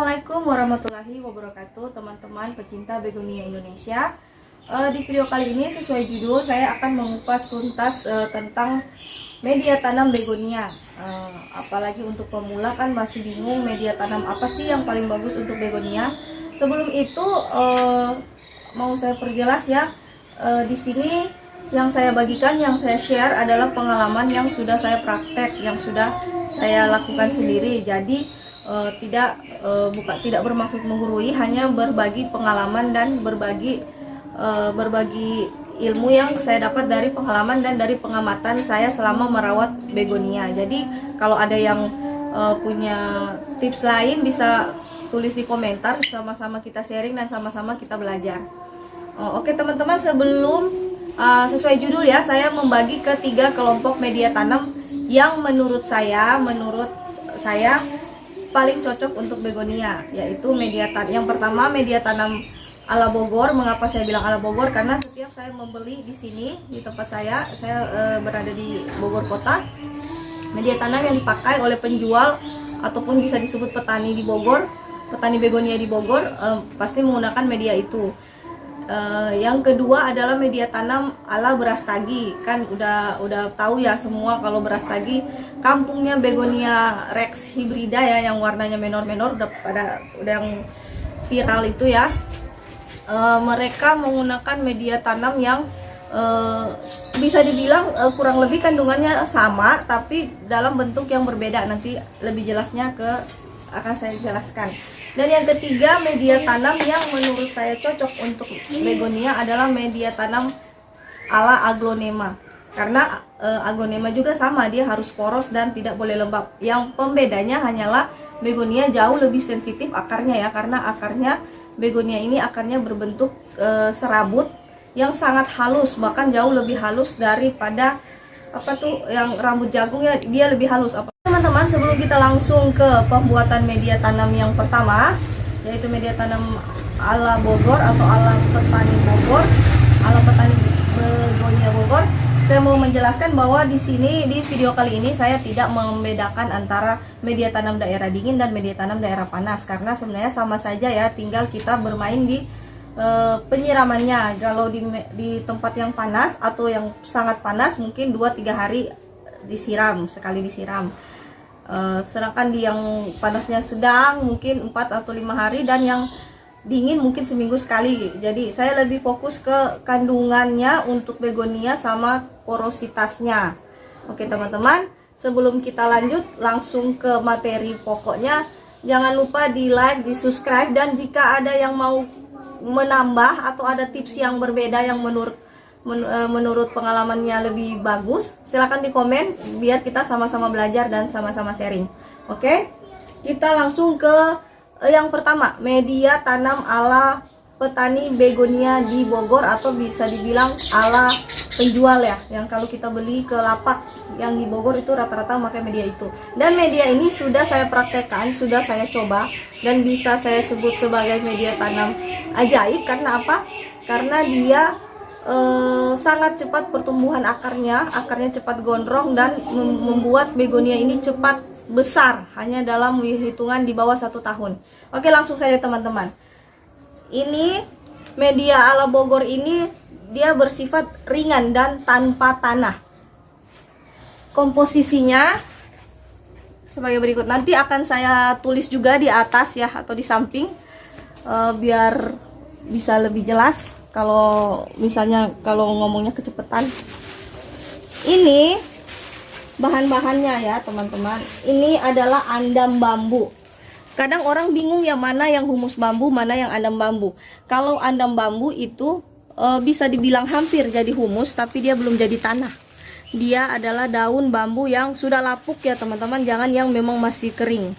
Assalamualaikum warahmatullahi wabarakatuh, teman-teman pecinta begonia Indonesia. Di video kali ini sesuai judul, saya akan mengupas tuntas tentang media tanam begonia. Apalagi untuk pemula kan masih bingung media tanam apa sih yang paling bagus untuk begonia. Sebelum itu mau saya perjelas ya, di sini yang saya bagikan, yang saya share adalah pengalaman yang sudah saya praktek, yang sudah saya lakukan sendiri. Jadi tidak bermaksud menggurui, hanya berbagi pengalaman dan berbagi ilmu yang saya dapat dari pengalaman dan dari pengamatan saya selama merawat begonia. Jadi kalau ada yang punya tips lain bisa tulis di komentar, sama-sama kita sharing dan sama-sama kita belajar. Oke teman-teman, sebelum sesuai judul ya, saya membagi ke 3 kelompok media tanam yang menurut saya paling cocok untuk begonia, yaitu media tanam. Yang pertama, media tanam ala Bogor. Mengapa saya bilang ala Bogor? Karena setiap saya membeli di sini, di tempat saya berada di Bogor kota, media tanam yang dipakai oleh penjual ataupun bisa disebut petani di Bogor, petani begonia di Bogor, pasti menggunakan media itu. Yang kedua adalah media tanam ala Brastagi. Kan udah tahu ya semua kalau Brastagi kampungnya begonia rex hibrida ya, yang warnanya menor-menor, udah yang viral itu ya. Mereka menggunakan media tanam yang bisa dibilang kurang lebih kandungannya sama, tapi dalam bentuk yang berbeda. Nanti lebih jelasnya akan saya jelaskan. Dan yang ketiga, media tanam yang menurut saya cocok untuk begonia adalah media tanam ala aglonema. Karena aglonema juga sama, dia harus poros dan tidak boleh lembab. Yang pembedanya hanyalah begonia jauh lebih sensitif akarnya ya, karena akarnya begonia ini akarnya berbentuk serabut yang sangat halus, bahkan jauh lebih halus daripada yang rambut jagung ya, dia lebih halus. Teman-teman, sebelum kita langsung ke pembuatan media tanam yang pertama, yaitu media tanam ala Bogor atau ala petani Bogor, ala petani begonia Bogor, saya mau menjelaskan bahwa di sini di video kali ini saya tidak membedakan antara media tanam daerah dingin dan media tanam daerah panas, karena sebenarnya sama saja ya, tinggal kita bermain di penyiramannya. Kalau di tempat yang panas atau yang sangat panas mungkin 2-3 hari sekali disiram. Sedangkan di yang panasnya sedang mungkin 4 atau 5 hari, dan yang dingin mungkin seminggu sekali. Jadi saya lebih fokus ke kandungannya untuk begonia sama porositasnya. Oke teman-teman, sebelum kita lanjut langsung ke materi pokoknya, jangan lupa di like, di subscribe, dan jika ada yang mau menambah atau ada tips yang berbeda yang menurut pengalamannya lebih bagus, silahkan di komen biar kita sama-sama belajar dan sama-sama sharing. Oke, kita langsung ke yang pertama, media tanam ala petani begonia di Bogor, atau bisa dibilang ala penjual ya, yang kalau kita beli ke lapak yang di Bogor itu rata-rata memakai media itu. Dan media ini sudah saya praktekkan, sudah saya coba, dan bisa saya sebut sebagai media tanam ajaib. Karena apa? Karena dia sangat cepat pertumbuhan akarnya cepat gondrong, dan membuat begonia ini cepat besar hanya dalam hitungan di bawah 1 tahun. Oke, langsung saja teman-teman. Ini media ala Bogor ini dia bersifat ringan dan tanpa tanah. Komposisinya sebagai berikut, nanti akan saya tulis juga di atas ya, atau di samping, biar bisa lebih jelas. Kalau misalnya ngomongnya kecepatan, ini bahan-bahannya ya teman-teman. Ini adalah andam bambu. Kadang orang bingung yang mana yang humus bambu, mana yang andam bambu. Kalau andam bambu itu bisa dibilang hampir jadi humus, tapi dia belum jadi tanah. Dia adalah daun bambu yang sudah lapuk ya teman-teman, jangan yang memang masih kering.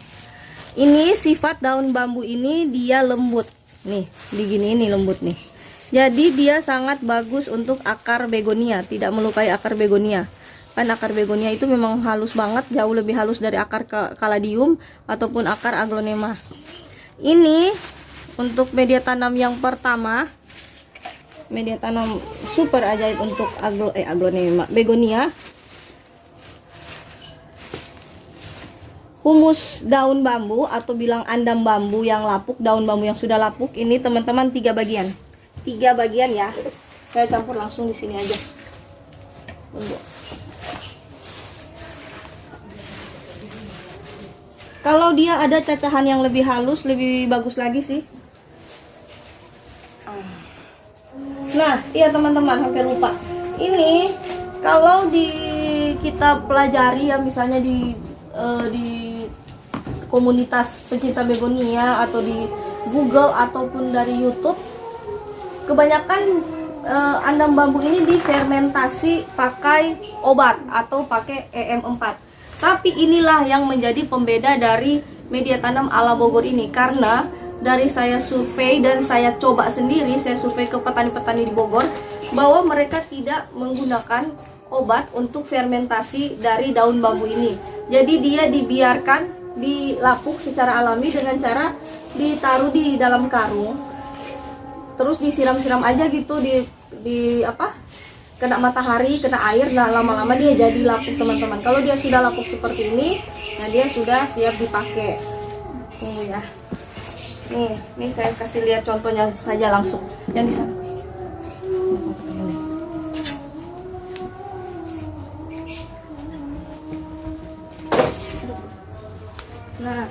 Ini sifat daun bambu ini, dia lembut. Nih, digini ini lembut nih. Jadi dia sangat bagus untuk akar begonia, tidak melukai akar begonia. Kan akar begonia itu memang halus banget, jauh lebih halus dari akar caladium ataupun akar aglonema. Ini untuk media tanam yang pertama, media tanam super ajaib untuk aglonema begonia. humus daun bambu atau bilang andam bambu yang lapuk, daun bambu yang sudah lapuk ini teman-teman 3 bagian. 3 bagian ya. Saya campur langsung di sini aja. Tunggu. Kalau dia ada cacahan yang lebih halus, lebih bagus lagi sih. Nah, iya teman-teman, hampir lupa. Ini kalau kita pelajari ya, misalnya di komunitas pecinta begonia atau di Google ataupun dari YouTube, kebanyakan andam bambu ini difermentasi pakai obat atau pakai EM4. Tapi inilah yang menjadi pembeda dari media tanam ala Bogor ini, karena dari saya survei dan saya coba sendiri, saya survei ke petani-petani di Bogor bahwa mereka tidak menggunakan obat untuk fermentasi dari daun bambu ini. Jadi dia dibiarkan dilapuk secara alami dengan cara ditaruh di dalam karung, terus disiram-siram aja gitu, kena matahari, kena air, nah lama-lama dia jadi lapuk teman-teman. Kalau dia sudah lapuk seperti ini, nah dia sudah siap dipakai. Tunggu ya. Nih saya kasih lihat contohnya saja langsung yang di sana. Nah,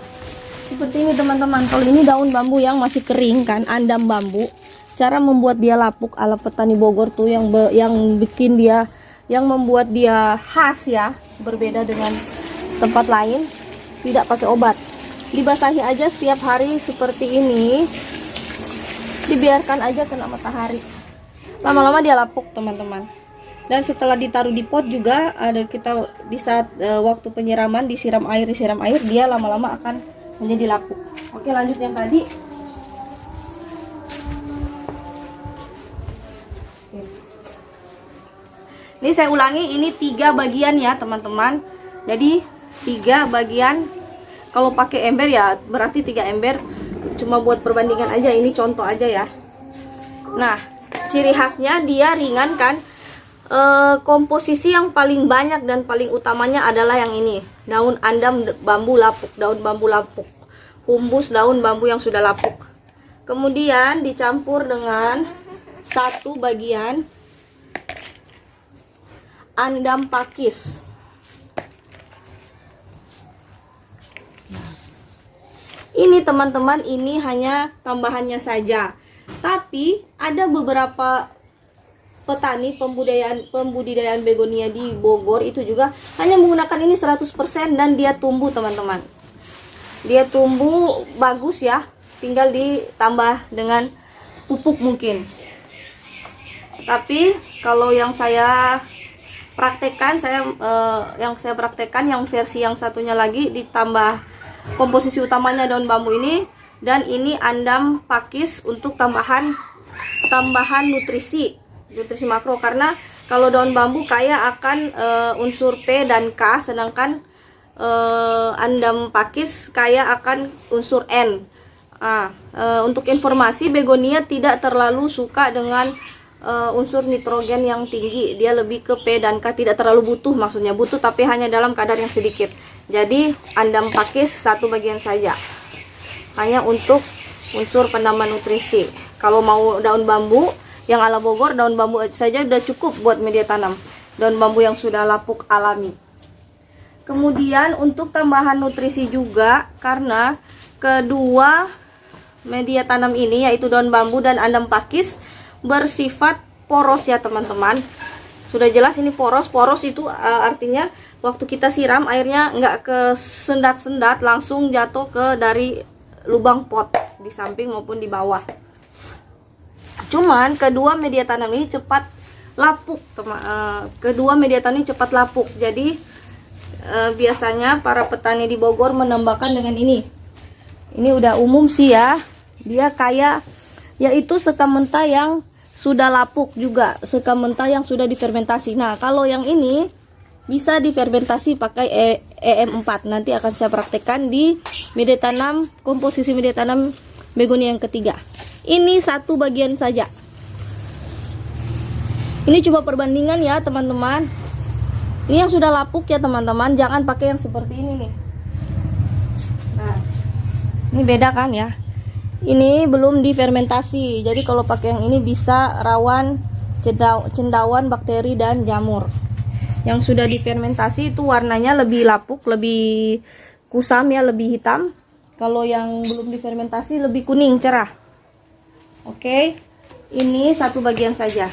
seperti ini teman-teman. Kalau ini daun bambu yang masih kering kan, andam bambu. Cara membuat dia lapuk ala petani Bogor tuh yang bikin dia, yang membuat dia khas ya, berbeda dengan tempat lain, tidak pakai obat. Dibasahi aja setiap hari seperti ini, dibiarkan aja kena matahari. Lama-lama dia lapuk teman-teman. Dan setelah ditaruh di pot juga ada kita di saat waktu penyiraman disiram air, dia lama-lama akan menjadi lapuk. Oke, lanjut yang tadi. Ini saya ulangi, ini 3 bagian ya teman-teman. Jadi 3 bagian. Kalau pakai ember ya berarti 3 ember. Cuma buat perbandingan aja, ini contoh aja ya. Nah, ciri khasnya dia ringan kan. Komposisi yang paling banyak dan paling utamanya adalah yang ini, daun andam bambu lapuk, daun bambu lapuk, humus daun bambu yang sudah lapuk. Kemudian dicampur dengan 1 bagian andam pakis. Ini teman-teman, ini hanya tambahannya saja. Tapi ada beberapa petani pembudidayaan begonia di Bogor itu juga hanya menggunakan ini 100% dan dia tumbuh teman-teman. Dia tumbuh bagus ya, tinggal ditambah dengan pupuk mungkin. Tapi kalau yang saya praktekkan, yang versi yang satunya lagi ditambah komposisi utamanya daun bambu ini, dan ini andam pakis untuk tambahan nutrisi makro, karena kalau daun bambu kaya akan unsur P dan K, sedangkan andam pakis kaya akan unsur N. Untuk informasi, begonia tidak terlalu suka dengan unsur nitrogen yang tinggi, dia lebih ke P dan K, tidak terlalu butuh, maksudnya butuh tapi hanya dalam kadar yang sedikit. Jadi andam pakis 1 bagian saja, hanya untuk unsur penambah nutrisi. Kalau mau daun bambu yang ala Bogor, daun bambu saja udah cukup buat media tanam, daun bambu yang sudah lapuk alami. Kemudian untuk tambahan nutrisi juga, karena kedua media tanam ini yaitu daun bambu dan andam pakis bersifat poros ya teman-teman. Sudah jelas ini poros itu artinya waktu kita siram airnya nggak ke sendat-sendat, langsung jatuh ke dari lubang pot di samping maupun di bawah. Cuman kedua media tanam ini cepat lapuk, Jadi biasanya para petani di Bogor menambahkan dengan ini. Ini udah umum sih ya. Dia kaya yaitu sekam mentah yang sudah lapuk juga, sekam mentah yang sudah difermentasi. Nah, kalau yang ini bisa difermentasi pakai EM4. Nanti akan saya praktekkan di media tanam, komposisi media tanam begonia yang ketiga. Ini 1 bagian saja. Ini cuma perbandingan ya teman-teman. Ini yang sudah lapuk ya teman-teman. Jangan pakai yang seperti ini nih. Ini beda kan ya. Ini belum difermentasi. Jadi kalau pakai yang ini bisa rawan cendawan bakteri dan jamur. Yang sudah difermentasi itu warnanya lebih lapuk, lebih kusam ya, lebih hitam. Kalau yang belum difermentasi lebih kuning cerah. Oke. Ini satu bagian saja.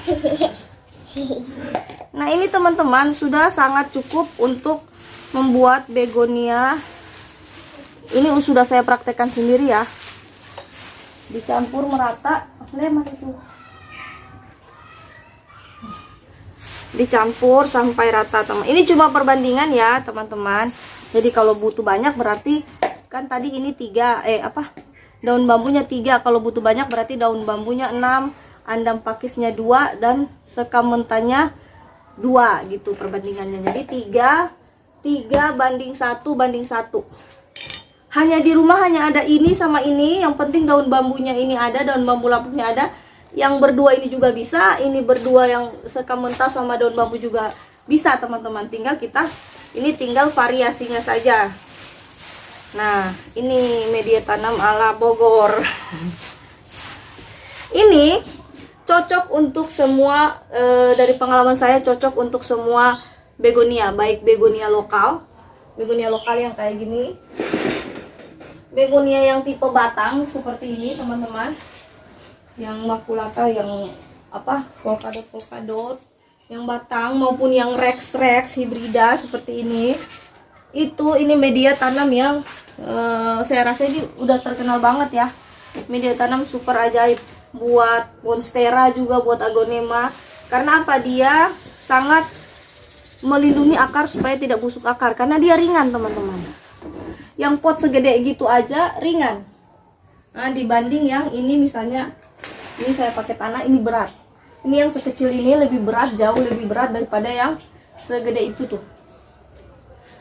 Nah, ini teman-teman sudah sangat cukup untuk membuat begonia. Ini sudah saya praktekkan sendiri ya. Dicampur merata, itu. Dicampur sampai rata, teman. Ini cuma perbandingan ya, teman-teman. Jadi kalau butuh banyak berarti kan tadi ini 3 daun bambunya 3. Kalau butuh banyak berarti daun bambunya 6, andam pakisnya 2 dan sekam mentahnya 2 gitu perbandingannya. Jadi 3 banding 1 banding 1. Hanya di rumah hanya ada ini sama ini. Yang penting daun bambunya ini ada, daun bambu lapuknya ada. Yang berdua ini juga bisa. Ini berdua yang sekam mentah sama daun bambu juga bisa, teman-teman. Tinggal tinggal variasinya saja. Nah, ini media tanam ala Bogor. Ini cocok untuk semua, dari pengalaman saya cocok untuk semua begonia, baik begonia lokal yang kayak gini, begonia yang tipe batang seperti ini, teman-teman, yang makulata, yang polkadot yang batang, maupun yang rex hibrida seperti ini. Ini media tanam yang saya rasa ini udah terkenal banget ya, media tanam super ajaib buat monstera juga, buat agonema. Karena apa? Dia sangat melindungi akar supaya tidak busuk akar, karena dia ringan, teman-teman. Yang pot segede gitu aja ringan. Nah, dibanding yang ini, misalnya ini saya pakai tanah, ini berat. Ini yang sekecil ini lebih berat, jauh lebih berat daripada yang segede itu tuh.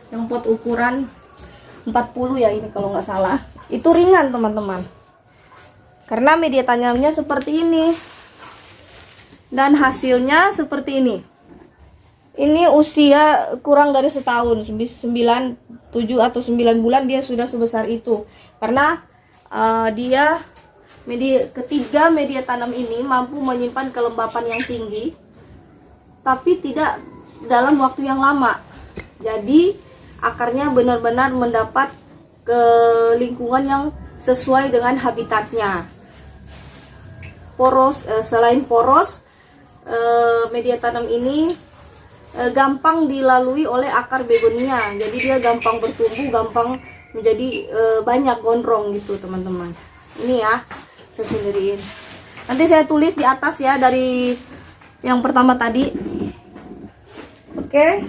Yang pot ukuran 40 ya ini kalau nggak salah. Itu ringan, teman-teman. Karena media tanamnya seperti ini. Dan hasilnya seperti ini. Ini usia kurang dari setahun, 7 atau 9 bulan dia sudah sebesar itu. Karena ketiga media tanam ini mampu menyimpan kelembapan yang tinggi, tapi tidak dalam waktu yang lama. Jadi akarnya benar-benar mendapat ke lingkungan yang sesuai dengan habitatnya. Selain poros, media tanam ini gampang dilalui oleh akar begonia. Jadi dia gampang bertumbuh, gampang menjadi banyak gondrong gitu, teman-teman. Ini ya, saya sendiriin. Nanti saya tulis di atas ya, dari yang pertama tadi. Oke.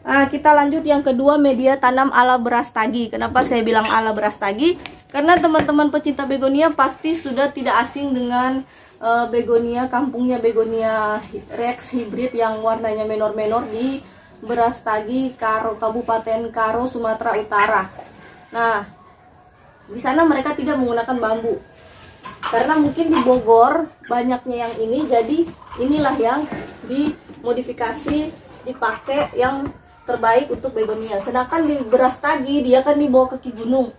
Kita lanjut yang kedua, media tanam ala beras tagi. Kenapa saya bilang ala beras tagi? Karena teman-teman pecinta begonia pasti sudah tidak asing dengan begonia, kampungnya begonia rex hybrid yang warnanya menor-menor di beras tagi Karo, Kabupaten Karo, Sumatera Utara. Nah, di sana mereka tidak menggunakan bambu. Karena mungkin di Bogor banyaknya yang ini, jadi inilah yang dimodifikasi, dipakai yang terbaik untuk begonia. Sedangkan di beras tagi dia kan dibawa ke Ki Gunung.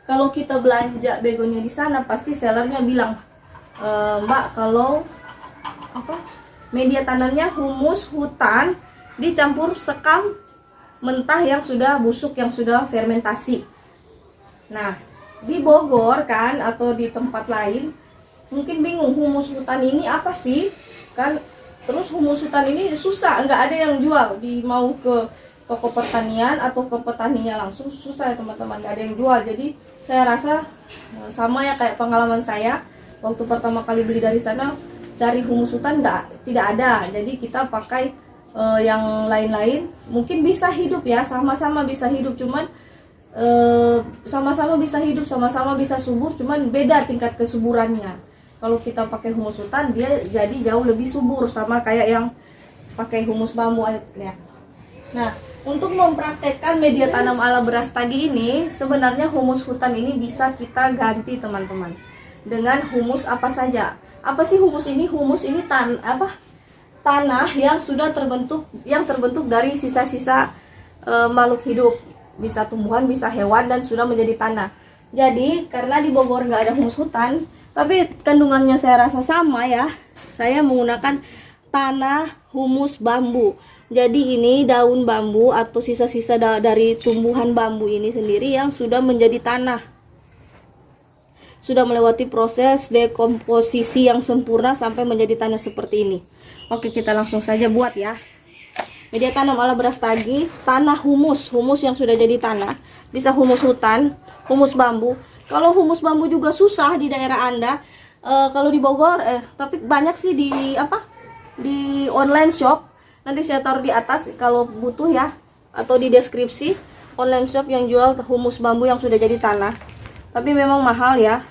Kalau kita belanja begonia di sana pasti sellernya bilang, Mbak, kalau media tanamnya humus hutan dicampur sekam mentah yang sudah busuk, yang sudah fermentasi. Nah, di Bogor kan atau di tempat lain mungkin bingung, humus hutan ini apa sih kan. Terus humus hutan ini susah, nggak ada yang jual. Mau ke toko pertanian atau ke petaninya langsung susah ya, teman-teman, nggak ada yang jual. Jadi saya rasa sama ya kayak pengalaman saya waktu pertama kali beli dari sana, cari humus hutan tidak ada. Jadi kita pakai yang lain-lain, mungkin bisa hidup ya, sama-sama bisa hidup, cuman sama-sama bisa hidup, sama-sama bisa subur, cuman beda tingkat kesuburannya. Kalau kita pakai humus hutan dia jadi jauh lebih subur, sama kayak yang pakai humus bambu ya. Nah, untuk mempraktekkan media tanam ala beras tagi ini, sebenarnya humus hutan ini bisa kita ganti, teman-teman, dengan humus apa saja. Apa sih humus ini? Humus ini tanah yang sudah terbentuk dari sisa-sisa makhluk hidup, bisa tumbuhan, bisa hewan, dan sudah menjadi tanah. Jadi karena di Bogor nggak ada humus hutan, tapi kandungannya saya rasa sama ya. Saya menggunakan tanah humus bambu. Jadi ini daun bambu atau sisa-sisa dari tumbuhan bambu ini sendiri yang sudah menjadi tanah. Sudah melewati proses dekomposisi yang sempurna sampai menjadi tanah seperti ini. Oke, kita langsung saja buat ya. Media tanam ala Brastagi, tanah humus yang sudah jadi tanah. Bisa humus hutan, humus bambu. Kalau humus bambu juga susah di daerah Anda. Kalau di Bogor, tapi banyak sih di online shop. Nanti saya taruh di atas kalau butuh ya, atau di deskripsi online shop yang jual humus bambu yang sudah jadi tanah. Tapi memang mahal ya.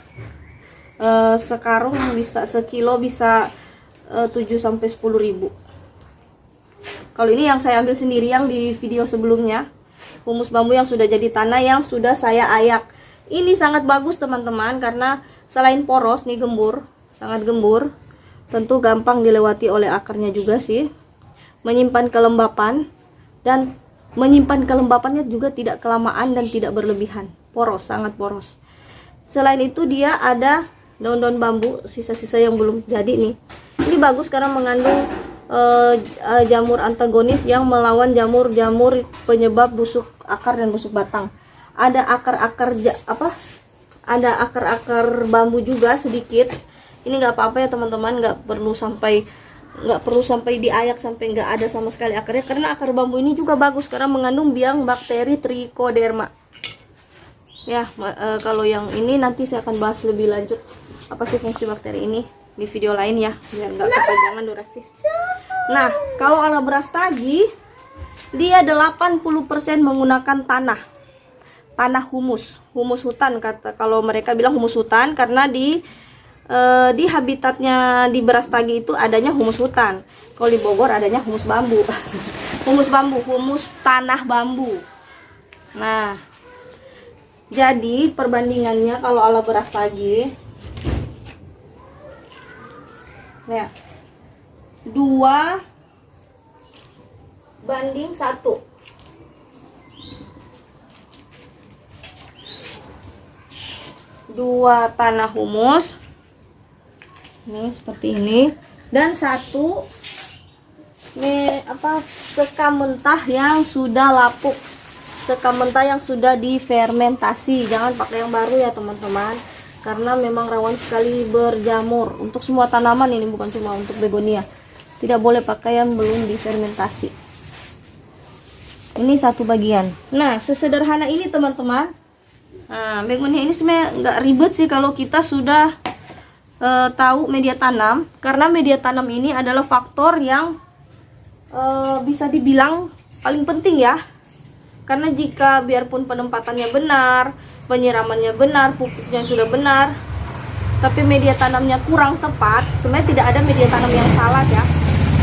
Sekarung bisa sekilo bisa 7-10 ribu. Kalau ini yang saya ambil sendiri yang di video sebelumnya, humus bambu yang sudah jadi tanah yang sudah saya ayak. Ini sangat bagus teman-teman karena selain poros nih gembur, sangat gembur. Tentu gampang dilewati oleh akarnya juga sih. Menyimpan kelembapan dan menyimpan kelembapannya juga tidak kelamaan dan tidak berlebihan. Poros, sangat poros. Selain itu dia ada daun-daun bambu sisa-sisa yang belum jadi nih. Ini bagus karena mengandung jamur antagonis yang melawan jamur-jamur penyebab busuk akar dan busuk batang. Ada akar-akar ada akar-akar bambu juga sedikit. Ini nggak apa-apa ya teman-teman, nggak perlu sampai diayak sampai nggak ada sama sekali akarnya, karena akar bambu ini juga bagus karena mengandung biang bakteri Trichoderma. Ya, kalau yang ini nanti saya akan bahas lebih lanjut apa sih fungsi bakteri ini di video lain ya, biar nggak kepanjangan durasi. Nah, kalau ala Brastagi dia 80% menggunakan tanah humus hutan, kata kalau mereka bilang humus hutan karena di habitatnya di Brastagi itu adanya humus hutan. Kalau di Bogor adanya humus bambu. humus tanah bambu. Nah, jadi perbandingannya kalau ala Brastagi ya 2:1. Dua tanah humus ini seperti ini, dan satu sekam mentah yang sudah lapuk, sekam mentah yang sudah difermentasi. Jangan pakai yang baru ya teman-teman, karena memang rawan sekali berjamur. Untuk semua tanaman ini, bukan cuma untuk begonia. Tidak boleh pakai yang belum difermentasi. Ini satu bagian. Nah, sesederhana ini teman-teman. Nah, begonia ini sebenarnya nggak ribet sih kalau kita sudah tahu media tanam, karena media tanam ini adalah faktor yang bisa dibilang paling penting ya. Karena jika biarpun penempatannya benar, penyiramannya benar, pupuknya sudah benar, tapi media tanamnya kurang tepat, sebenarnya tidak ada media tanam yang salah ya,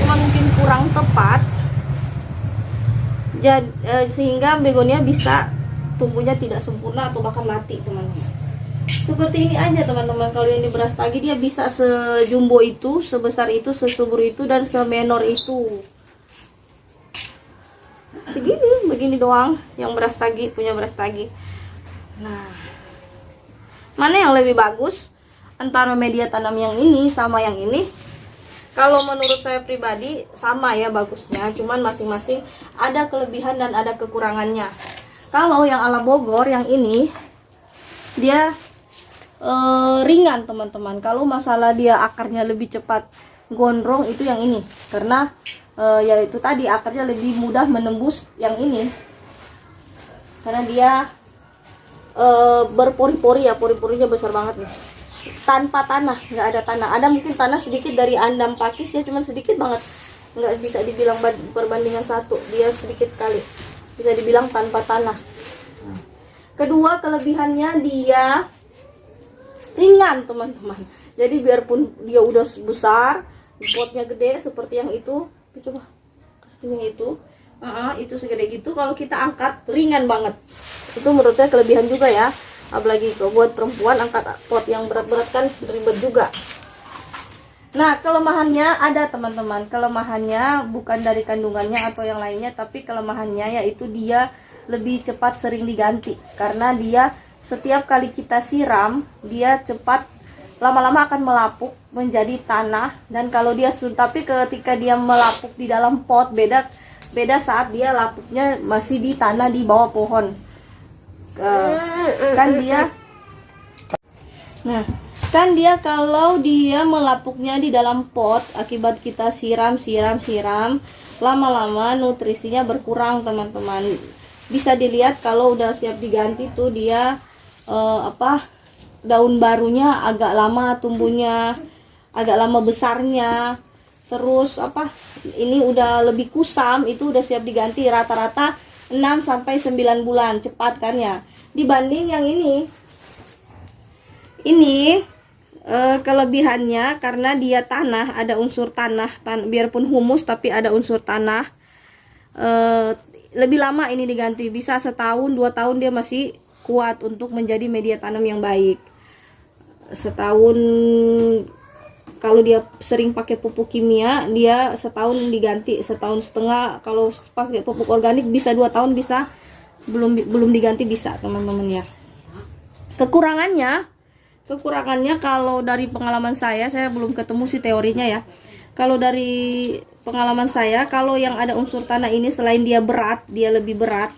cuma mungkin kurang tepat, sehingga begonia bisa tumbuhnya tidak sempurna atau bahkan mati teman-teman. Seperti ini aja teman-teman. Kalau yang di Brastagi dia bisa sejumbo itu, sebesar itu, sesubur itu, dan semenor itu. Segini, begini doang yang Brastagi, punya Brastagi. Nah, mana yang lebih bagus antara media tanam yang ini sama yang ini? Kalau menurut saya pribadi sama ya bagusnya, cuman masing-masing ada kelebihan dan ada kekurangannya. Kalau yang ala Bogor yang ini dia ringan teman-teman. Kalau masalah dia akarnya lebih cepat gondrong itu yang ini, karena yaitu tadi akarnya lebih mudah menembus yang ini, karena dia berpori-pori ya, pori-porinya besar banget nih. Tanpa tanah, nggak ada tanah. Ada mungkin tanah sedikit dari andam pakis ya, cuman sedikit banget, nggak bisa dibilang perbandingan satu, dia sedikit sekali, bisa dibilang tanpa tanah. Kedua kelebihannya dia ringan teman-teman. Jadi biarpun dia udah besar, potnya gede seperti yang itu, coba kasih yang itu segede gitu, kalau kita angkat ringan banget. Itu menurut saya kelebihan juga ya. Apalagi kalau buat perempuan angkat pot yang berat-berat kan ribet juga. Nah, kelemahannya ada teman-teman. Kelemahannya bukan dari kandungannya atau yang lainnya, tapi kelemahannya yaitu dia lebih cepat sering diganti, karena dia setiap kali kita siram dia cepat lama-lama akan melapuk menjadi tanah. Dan kalau dia tapi ketika dia melapuk di dalam pot, beda saat dia lapuknya masih di tanah di bawah pohon. Kan dia kalau dia melapuknya di dalam pot akibat kita siram, lama-lama nutrisinya berkurang, teman-teman. Bisa dilihat kalau udah siap diganti tuh dia daun barunya agak lama tumbuhnya, agak lama besarnya. Terus ini udah lebih kusam, itu udah siap diganti rata-rata 6 sampai 9 bulan, cepat kan ya. Dibanding yang ini kelebihannya karena dia tanah, ada unsur tanah, biarpun humus tapi ada unsur tanah. Lebih lama ini diganti, bisa setahun 2 tahun dia masih kuat untuk menjadi media tanam yang baik. Setahun, kalau dia sering pakai pupuk kimia, dia setahun diganti, setahun setengah. Kalau pakai pupuk organik bisa 2 tahun, bisa belum diganti, bisa teman-teman ya. Kekurangannya kalau dari pengalaman saya belum ketemu sih teorinya ya. Kalau dari pengalaman saya, kalau yang ada unsur tanah ini selain dia lebih berat,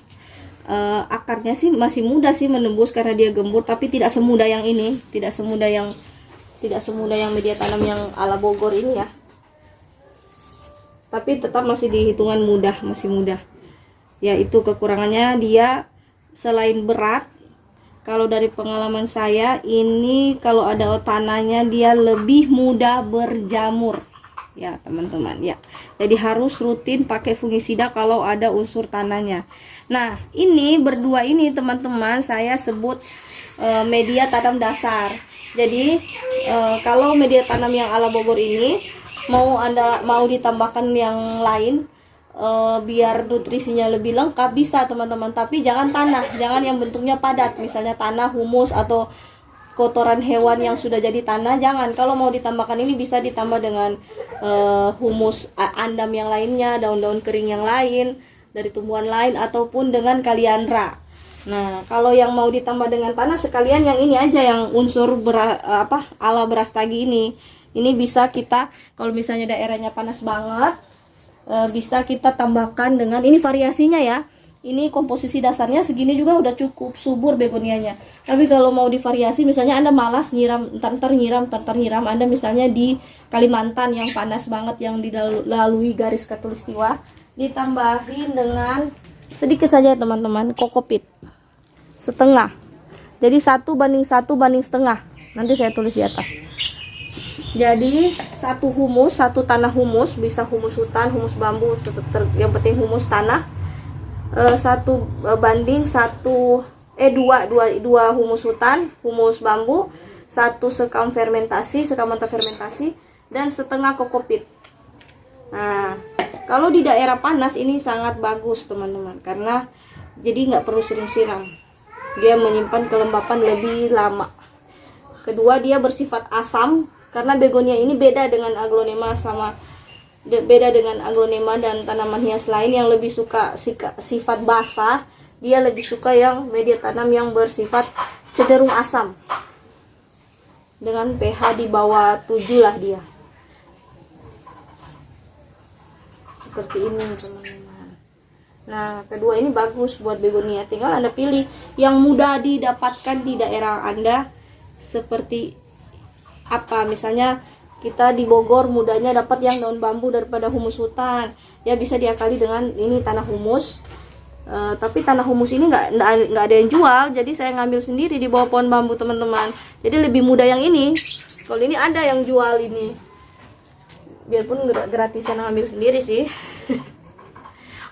akarnya sih masih mudah sih menembus karena dia gembur, tapi tidak semudah yang ini, tidak semudah yang media tanam yang ala Bogor ini ya. Tapi tetap masih dihitungan masih mudah. Ya, itu kekurangannya, dia selain berat. Kalau dari pengalaman saya ini, kalau ada tanahnya dia lebih mudah berjamur ya teman-teman ya. Jadi harus rutin pakai fungisida kalau ada unsur tanahnya. Nah, ini berdua ini teman-teman saya sebut media tanam dasar. Jadi kalau media tanam yang ala Bogor ini mau ditambahkan yang lain, biar nutrisinya lebih lengkap bisa teman-teman, tapi jangan jangan yang bentuknya padat, misalnya tanah, humus, atau kotoran hewan yang sudah jadi tanah, jangan. Kalau mau ditambahkan ini bisa ditambah dengan humus andam yang lainnya, daun-daun kering yang lain dari tumbuhan lain, ataupun dengan kaliandra. Nah, kalau yang mau ditambah dengan tanah, sekalian yang ini aja, yang unsur ala Brastagi ini bisa kita, kalau misalnya daerahnya panas banget, bisa kita tambahkan dengan ini, variasinya ya. Ini komposisi dasarnya segini juga udah cukup subur begonianya. Tapi kalau mau divariasi, misalnya Anda malas nyiram, ntar nyiram, Anda misalnya di Kalimantan yang panas banget, yang dilalui garis khatulistiwa, ditambahin dengan sedikit saja teman-teman, kokopit setengah. Jadi 1:1:1. Nanti saya tulis di atas. Jadi satu tanah humus, bisa humus hutan, humus bambu, yang penting humus tanah. 2 humus hutan, humus bambu, 1 sekam mentah fermentasi, dan setengah kokopit. Nah, kalau di daerah panas ini sangat bagus teman-teman, karena jadi nggak perlu siram, dia menyimpan kelembapan lebih lama. Kedua, dia bersifat asam, karena begonia ini beda dengan aglonema dan tanaman hias lain yang lebih suka sifat basah. Dia lebih suka yang media tanam yang bersifat cenderung asam, dengan pH di bawah 7 lah dia. Seperti ini teman-teman. Nah, kedua ini bagus buat begonia. Tinggal Anda pilih yang mudah didapatkan di daerah Anda, seperti misalnya kita di Bogor mudahnya dapat yang daun bambu daripada humus hutan, ya bisa diakali dengan ini tanah humus. Tapi tanah humus ini nggak ada yang jual, jadi saya ngambil sendiri di bawah pohon bambu teman-teman. Jadi lebih mudah yang ini. Kalau ini ada yang jual ini, biarpun gratisan ngambil sendiri sih.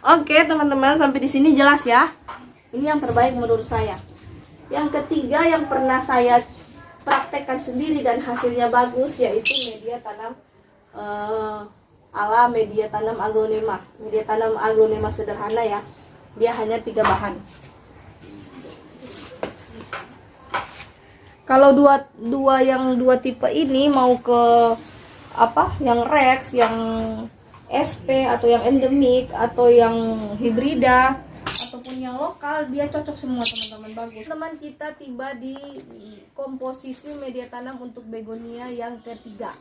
Oke teman-teman, sampai di sini jelas ya. Ini yang terbaik menurut saya. Yang ketiga yang pernah saya praktekkan sendiri dan hasilnya bagus, yaitu media tanam ala media tanam aglonema. Media tanam aglonema sederhana ya, dia hanya 3 bahan. Kalau dua tipe ini mau ke yang Rex, yang SP, atau yang endemik, atau yang hibrida, ataupun yang lokal, dia cocok semua teman-teman, bagus. Teman kita tiba di komposisi media tanam untuk begonia yang ketiga.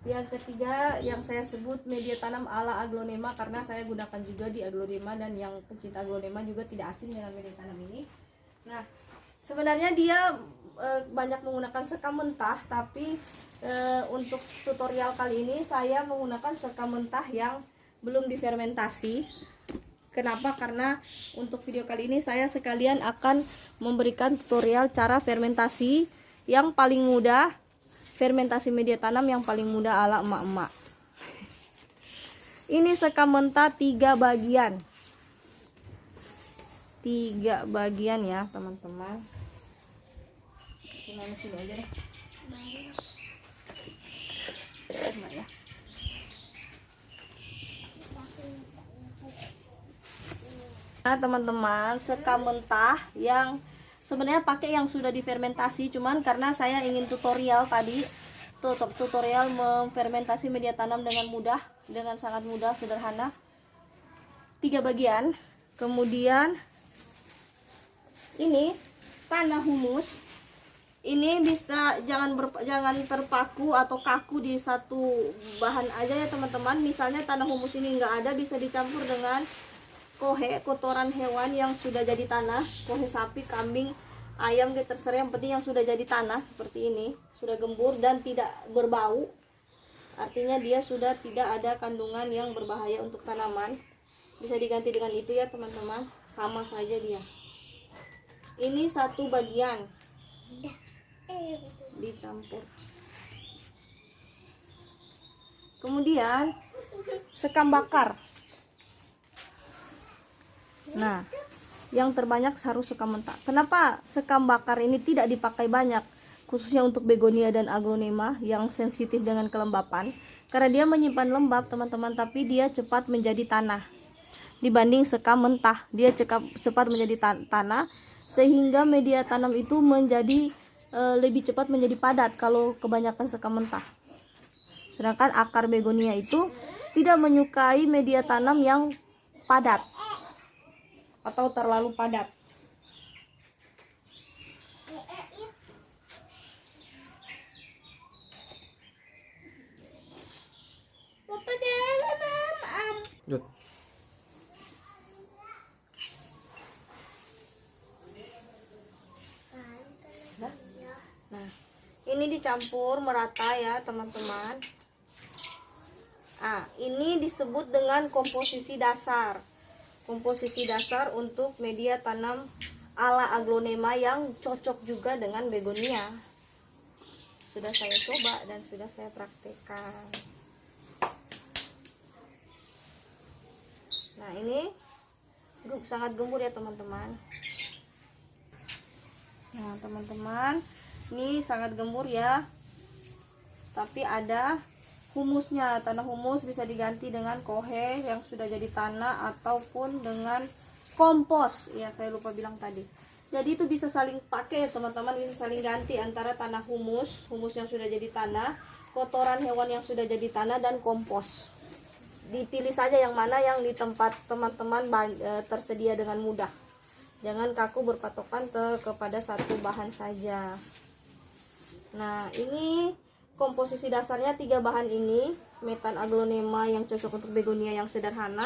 Yang ketiga yang saya sebut media tanam ala aglonema, karena saya gunakan juga di aglonema, dan yang pencinta aglonema juga tidak asing dengan media tanam ini. Nah, sebenarnya dia banyak menggunakan sekam mentah, tapi untuk tutorial kali ini saya menggunakan sekam mentah yang belum difermentasi. Kenapa? Karena untuk video kali ini saya sekalian akan memberikan tutorial cara fermentasi yang paling mudah, fermentasi media tanam yang paling mudah ala emak-emak. Ini sekam mentah 3 bagian. 3 bagian ya, teman-teman. Tinggal sini aja deh. Ya. Nah, teman-teman, sekam mentah yang sebenarnya pakai yang sudah difermentasi, cuman karena saya ingin tutorial tadi, tutorial memfermentasi media tanam dengan mudah, dengan sangat mudah, sederhana. 3 bagian. Kemudian ini tanah humus. Ini bisa jangan terpaku atau kaku di satu bahan aja ya teman-teman. Misalnya tanah humus ini nggak ada, bisa dicampur dengan kohe, kotoran hewan yang sudah jadi tanah, kohe sapi, kambing, ayam, gitu, terserah, yang penting yang sudah jadi tanah seperti ini, sudah gembur dan tidak berbau. Artinya dia sudah tidak ada kandungan yang berbahaya untuk tanaman. Bisa diganti dengan itu ya teman-teman, sama saja dia. Ini 1 bagian dicampur. Kemudian sekam bakar. Nah, yang terbanyak harus sekam mentah. Kenapa sekam bakar ini tidak dipakai banyak, khususnya untuk begonia dan aglonema yang sensitif dengan kelembapan? Karena dia menyimpan lembab teman-teman, tapi dia cepat menjadi tanah. Dibanding sekam mentah, dia cepat menjadi tanah, sehingga media tanam itu menjadi lebih cepat menjadi padat kalau kebanyakan sekam mentah. Sedangkan akar begonia itu tidak menyukai media tanam yang padat atau terlalu padat. Nah, ini dicampur merata ya teman-teman. Ini disebut dengan komposisi dasar. Komposisi dasar untuk media tanam ala aglonema yang cocok juga dengan begonia. Sudah saya coba dan sudah saya praktekkan. Nah, ini sangat gembur ya teman-teman. Nah, teman-teman, ini sangat gembur ya. Tapi ada humusnya. Tanah humus bisa diganti dengan kohe yang sudah jadi tanah ataupun dengan kompos. Ya, saya lupa bilang tadi. Jadi itu bisa saling pakai teman-teman, bisa saling ganti antara tanah humus yang sudah jadi tanah, kotoran hewan yang sudah jadi tanah, dan kompos. Dipilih saja yang mana yang di tempat teman-teman tersedia dengan mudah. Jangan kaku berpatokan kepada satu bahan saja. Nah, ini komposisi dasarnya 3 bahan ini, metan aglonema yang cocok untuk begonia yang sederhana.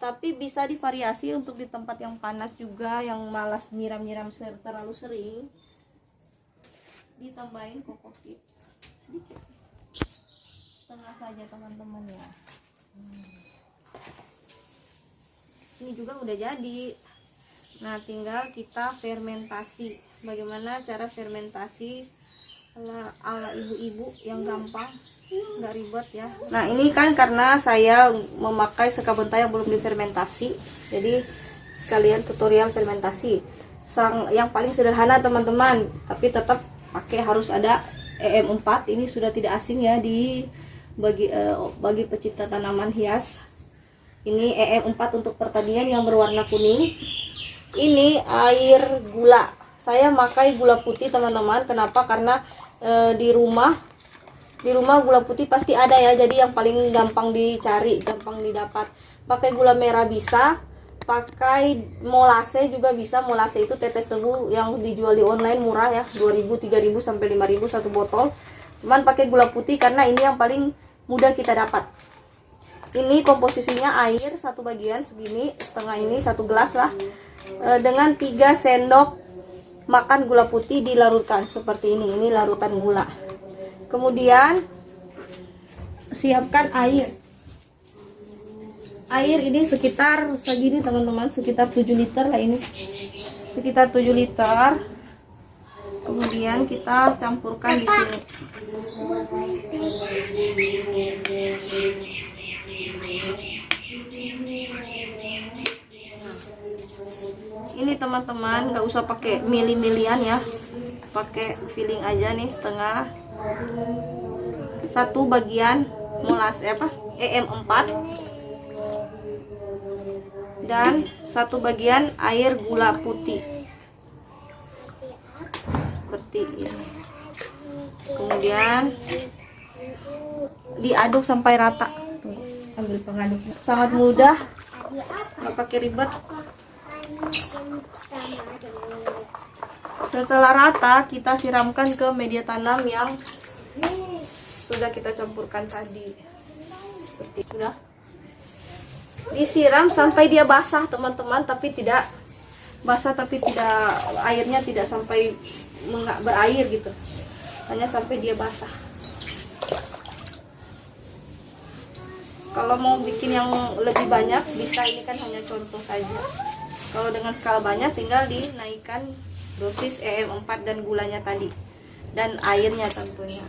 Tapi bisa divariasi untuk di tempat yang panas juga, yang malas nyiram-nyiram terlalu sering. Ditambahin kokopit sedikit, setengah saja teman-teman ya. Ini juga udah jadi. Nah, tinggal kita fermentasi. Bagaimana cara fermentasi ala ibu-ibu yang gampang, nggak ribet ya. Nah, ini kan karena saya memakai sekam mentah yang belum difermentasi, jadi sekalian tutorial fermentasi. Yang paling sederhana teman-teman, tapi tetap pakai harus ada EM4. Ini sudah tidak asing ya bagi pecinta tanaman hias. Ini EM4 untuk pertanian yang berwarna kuning. Ini air gula. Saya pakai gula putih teman-teman. Kenapa? Karena di rumah gula putih pasti ada ya. Jadi yang paling gampang dicari, gampang didapat. Pakai gula merah bisa, pakai molase juga bisa. Molase itu tetes tebu yang dijual di online murah ya, 2.000, 3.000 sampai 5.000 satu botol. Cuman pakai gula putih karena ini yang paling mudah kita dapat. Ini komposisinya air satu bagian segini, setengah ini, satu gelas lah, dengan 3 sendok makan gula putih dilarutkan seperti ini. Ini larutan gula. Kemudian siapkan air. Air ini sekitar segini teman-teman, sekitar 7 liter lah ini. Sekitar 7 liter. Kemudian kita campurkan di sini. Ini teman-teman nggak usah pakai mili-milian ya, pakai filling aja nih, setengah, satu bagian molase EM4 dan satu bagian air gula putih seperti ini. Kemudian diaduk sampai rata. Ambil pengaduknya, sangat mudah, nggak pakai ribet. Setelah rata, kita siramkan ke media tanam yang sudah kita campurkan tadi. Seperti sudah disiram sampai dia basah teman-teman, tapi tidak basah, tapi tidak, airnya tidak sampai berair gitu, hanya sampai dia basah. Kalau mau bikin yang lebih banyak bisa, ini kan hanya contoh saja. Kalau dengan skala banyak tinggal dinaikkan dosis EM4 dan gulanya tadi, dan airnya tentunya.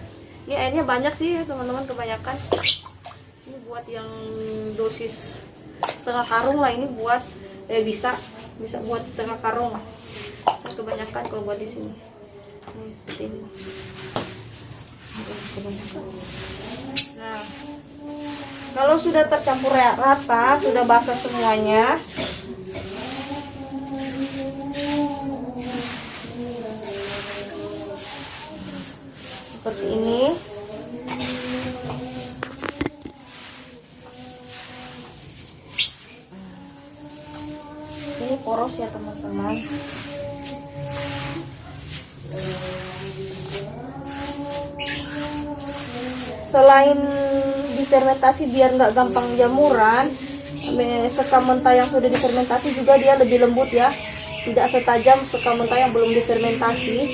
Ini airnya banyak sih teman-teman, kebanyakan. Ini buat yang dosis setengah karung lah, ini buat bisa buat setengah karung. Kebanyakan kalau buat di sini. Ini seperti ini. Kebanyakan. Nah, kalau sudah tercampur rata, sudah basah semuanya, seperti ini. Ini poros ya teman-teman. Selain difermentasi biar nggak gampang jamuran, sekam mentah yang sudah difermentasi juga dia lebih lembut ya, tidak setajam sekam mentah yang belum difermentasi,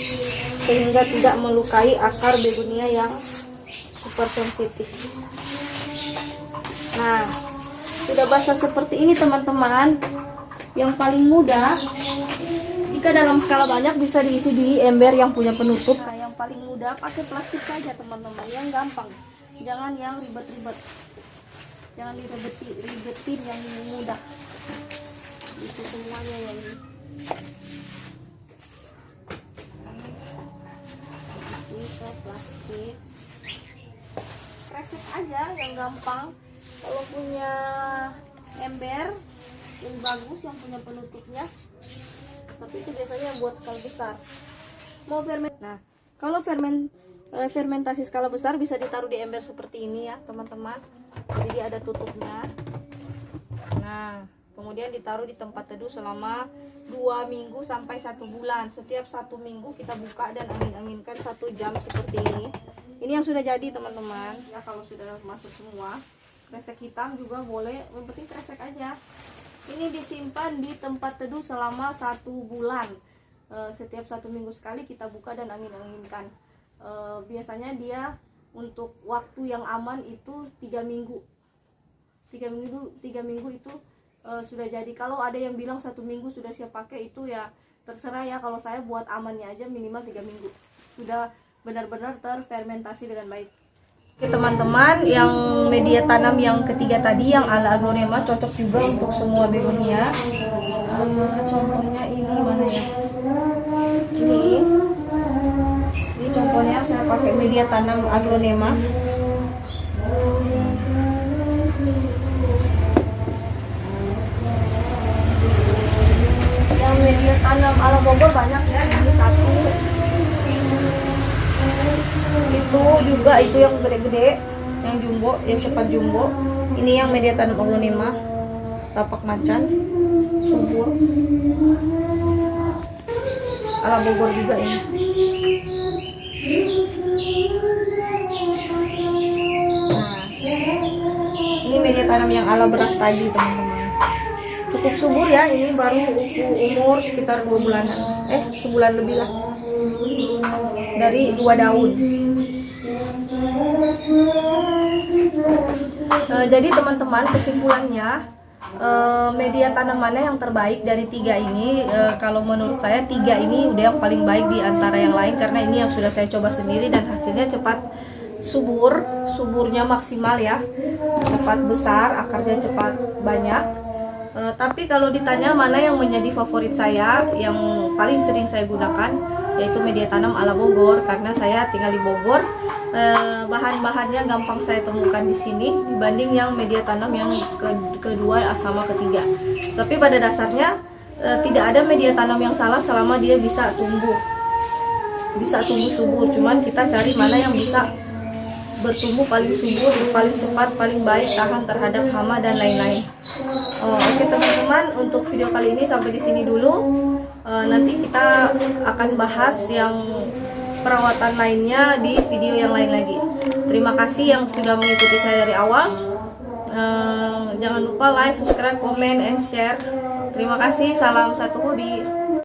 sehingga tidak melukai akar begonia yang super sensitif. Nah, sudah basah seperti ini teman-teman. Yang paling mudah, jika dalam skala banyak bisa diisi di ember yang punya penutup. Nah, yang paling mudah pakai plastik saja teman-teman, yang gampang. Jangan yang ribet-ribet, jangan ribetin yang mudah. Itu semuanya yang ini. Plastik, kresek aja yang gampang. Kalau punya ember yang bagus, yang punya penutupnya, tapi itu biasanya buat skala besar. Mau nah, kalau fermentasi skala besar bisa ditaruh di ember seperti ini ya teman-teman, jadi dia ada tutupnya. Nah, kemudian ditaruh di tempat teduh selama 2 minggu sampai 1 bulan. Setiap 1 minggu kita buka dan angin-anginkan 1 jam seperti ini. Ini yang sudah jadi teman-teman ya. Kalau sudah masuk semua, kresek hitam juga boleh, yang penting kresek aja. Ini disimpan di tempat teduh selama 1 bulan. Setiap 1 minggu sekali kita buka dan angin-anginkan. Biasanya dia untuk waktu yang aman itu 3 minggu. 3 minggu itu sudah jadi. Kalau ada yang bilang 1 minggu sudah siap pakai, itu ya terserah ya. Kalau saya buat amannya aja minimal 3 minggu sudah benar-benar terfermentasi dengan baik. Oke teman-teman, yang media tanam yang ketiga tadi yang ala aglonema cocok juga untuk semua begonia. Contohnya ini mana ya? Ini contohnya saya pakai media tanam aglonema. Yang media tanam ala Bogor banyak ya, ini satu. Itu juga, itu yang gede-gede, yang jumbo, yang cepat jumbo. Ini yang media tanam aglonema. tapak macan, subur, ala Bogor juga ini. Nah, ini media tanam yang ala beras tadi teman-teman. Cukup subur ya, ini baru umur sekitar 2 bulanan, sebulan lebih lah, dari 2 daun. Jadi teman-teman, kesimpulannya media tanam mana yang terbaik dari 3 ini? Kalau menurut saya 3 ini udah yang paling baik di antara yang lain, karena ini yang sudah saya coba sendiri dan hasilnya cepat subur, suburnya maksimal ya, cepat besar, akarnya cepat banyak. Tapi kalau ditanya mana yang menjadi favorit saya, yang paling sering saya gunakan, yaitu media tanam ala Bogor, karena saya tinggal di Bogor. Bahan-bahannya gampang saya temukan di sini dibanding yang media tanam yang kedua sama ketiga. Tapi pada dasarnya tidak ada media tanam yang salah selama dia bisa tumbuh subur. Cuman kita cari mana yang bisa bertumbuh paling subur, paling cepat, paling baik, tahan terhadap hama dan lain-lain. Oke teman-teman, untuk video kali ini sampai di sini dulu. Nanti kita akan bahas yang perawatan lainnya di video yang lain lagi. Terima kasih yang sudah mengikuti saya dari awal. Jangan lupa like, subscribe, comment, and share. Terima kasih. Salam satu hobi.